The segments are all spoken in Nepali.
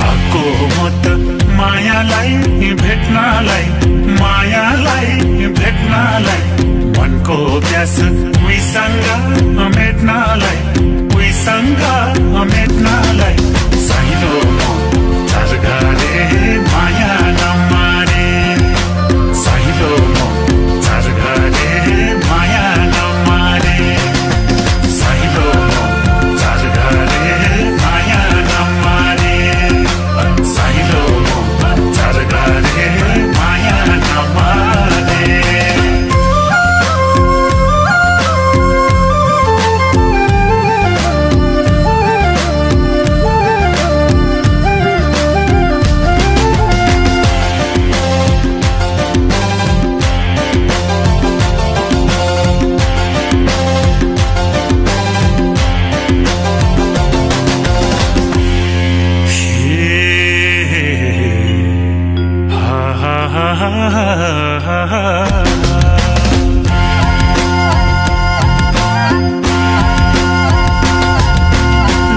आको मत मायालाई भेट्नलाई मनको प्यास उहीसँग मेट्नलाई साइलो झर्घरे माया नमारे साइलो झर्घरे माया नमारे साइलो झर्घरे माया नमारे साइलो झर्घरे माया नमारे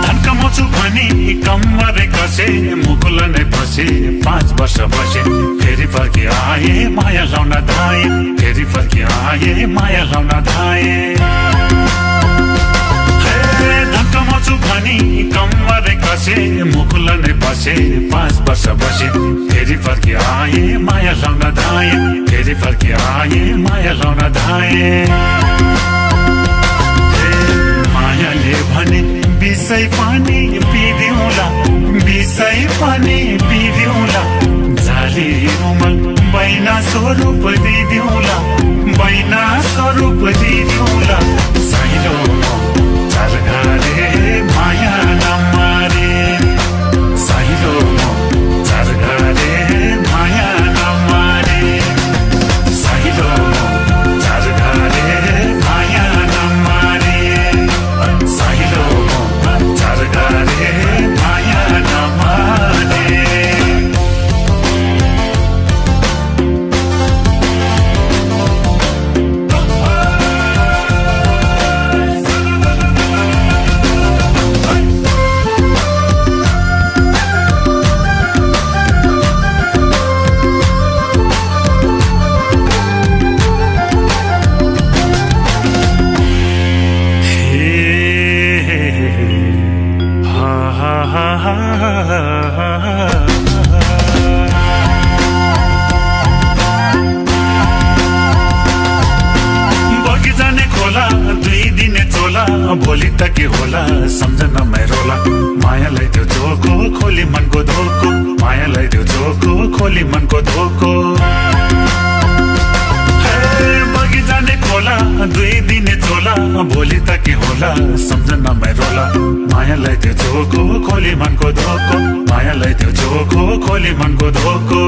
धन्कमाउँछु भनी कम्मरे कसे मुकुल नै बसे 5 वर्ष बसे फेरि फर्की आए माया लाउन धाए फेरि फर्की आए माया लाउन धाए धन्कमाउँछु भनी कम्मरे कसे मुकुल नै बसे 5 वर्ष बसे फेरि फर्की आए माया लाउन धाए फेरि फर्की आए माया लाउन धाए मायाले भने बिसै पानी पिदिउँला जाली रुमल बैना स्वरूप दिदिउँला साइलो झर्घरे माया नमारे साइलो झर्घरे माया नमारे साइलो झर्घरे माया नमारे साइलो झर्घरे माया नमारे बगिजाने खोला 2 दिने चोला भोलि त के होला सम्झन रोला मायालाई त्यो झोको खोली मनको धोको मायालाई त्यो झोको खोली मनको धोको बगिजाने खोला 2 दिने चोला भोलि त के होला सम्झन रोला मायालाई त्यो झोको खोली मनको धोको मायालाई त्यो झोको खोली मनको धोको